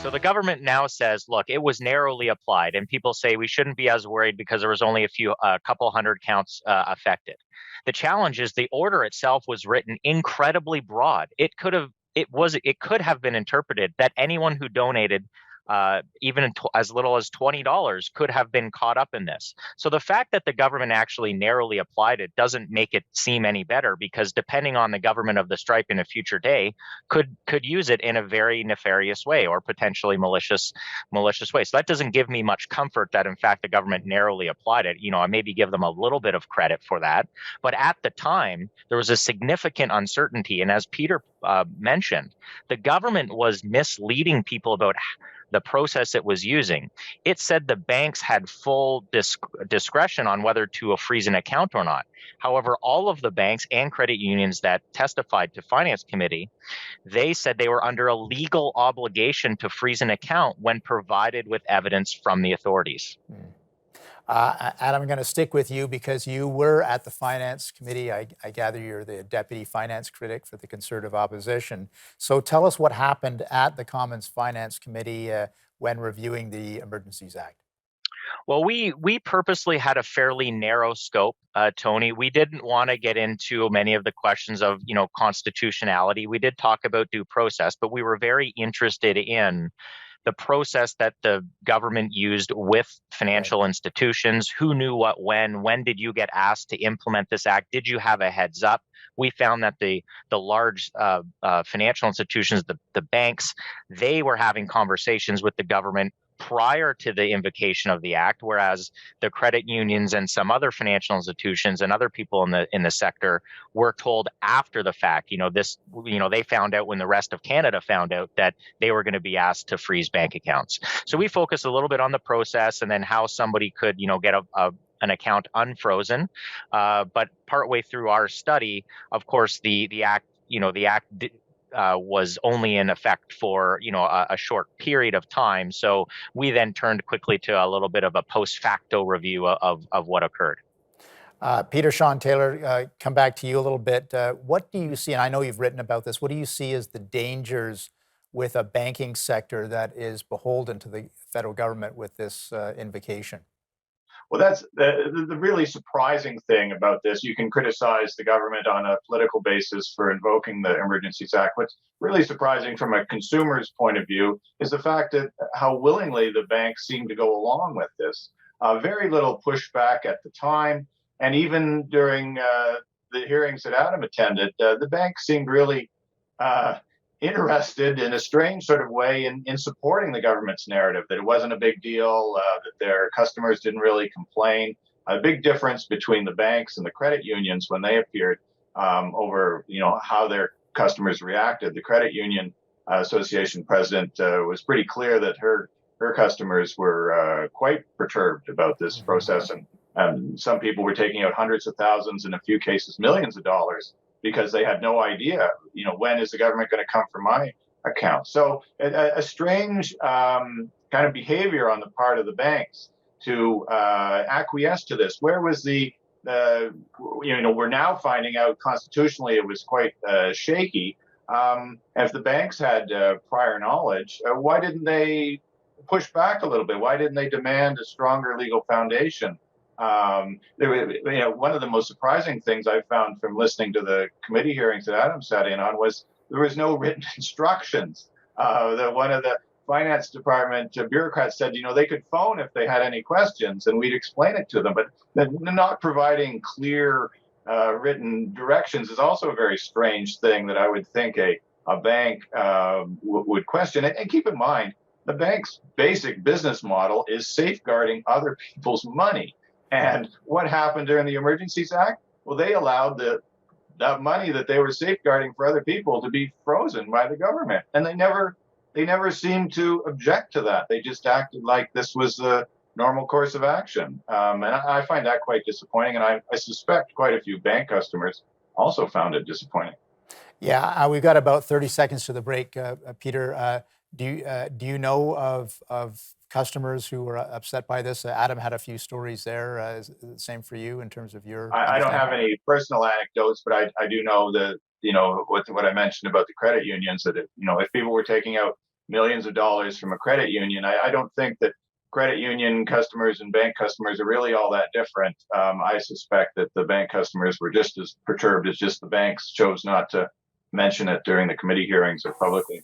So the government now says, look, it was narrowly applied, and people say we shouldn't be as worried because there was only a couple hundred counts affected. The challenge is the order itself was written incredibly broad. It could have been interpreted that anyone who donated even as little as $20 could have been caught up in this. So the fact that the government actually narrowly applied it doesn't make it seem any better, because depending on the government of the stripe in a future day could use it in a very nefarious way or potentially malicious way. So that doesn't give me much comfort that in fact the government narrowly applied it. I maybe give them a little bit of credit for that, but at the time there was a significant uncertainty, and as Peter mentioned, the government was misleading people about the process it was using. It said the banks had full discretion on whether to freeze an account or not. However, all of the banks and credit unions that testified to Finance Committee, they said they were under a legal obligation to freeze an account when provided with evidence from the authorities. Adam, I'm going to stick with you because you were at the Finance Committee. I gather you're the Deputy Finance Critic for the Conservative Opposition. So tell us what happened at the Commons Finance Committee when reviewing the Emergencies Act. Well, we purposely had a fairly narrow scope, Tony. We didn't want to get into many of the questions of, constitutionality. We did talk about due process, but we were very interested in the process that the government used with financial institutions. Who knew what when did you get asked to implement this act? Did you have a heads up? We found that the large financial institutions, the banks, they were having conversations with the government prior to the invocation of the act, whereas the credit unions and some other financial institutions and other people in the sector were told after the fact. They found out when the rest of Canada found out that they were going to be asked to freeze bank accounts. So we focused a little bit on the process and then how somebody could, get an account unfrozen. But partway through our study, of course, the act was only in effect for a short period of time. So we then turned quickly to a little bit of a post facto review of what occurred. Peter Shawn Taylor, come back to you a little bit. What do you see, and I know you've written about this, what do you see as the dangers with a banking sector that is beholden to the federal government with this invocation? Well, that's the really surprising thing about this. You can criticize the government on a political basis for invoking the Emergencies Act. What's really surprising from a consumer's point of view is the fact that how willingly the banks seem to go along with this. Very little pushback at the time. And even during the hearings that Adam attended, the banks seemed really interested in a strange sort of way in supporting the government's narrative, that it wasn't a big deal, that their customers didn't really complain. A big difference between the banks and the credit unions when they appeared over, how their customers reacted. The Credit Union Association president was pretty clear that her customers were quite perturbed about this process, and some people were taking out hundreds of thousands, in a few cases millions of dollars, because they had no idea, when is the government going to come for my account? So a strange kind of behavior on the part of the banks to acquiesce to this. Where was we're now finding out constitutionally it was quite shaky. If the banks had prior knowledge, why didn't they push back a little bit? Why didn't they demand a stronger legal foundation? One of the most surprising things I found from listening to the committee hearings that Adam sat in on was there was no written instructions. One of the finance department bureaucrats said, they could phone if they had any questions and we'd explain it to them. But not providing clear written directions is also a very strange thing that I would think a bank would question. And keep in mind, the bank's basic business model is safeguarding other people's money. And what happened during the Emergencies Act? Well, they allowed that money that they were safeguarding for other people to be frozen by the government. And they never seemed to object to that. They just acted like this was the normal course of action. And I find that quite disappointing. And I suspect quite a few bank customers also found it disappointing. Yeah, we've got about 30 seconds to the break. Peter, do you know of customers who were upset by this? Adam had a few stories there. Is it the same for you in terms of your? I don't have any personal anecdotes, but I do know that what I mentioned about the credit unions, that if people were taking out millions of dollars from a credit union. I don't think that credit union customers and bank customers are really all that different. I suspect that the bank customers were just as perturbed as just the banks chose not to mention it during the committee hearings or publicly.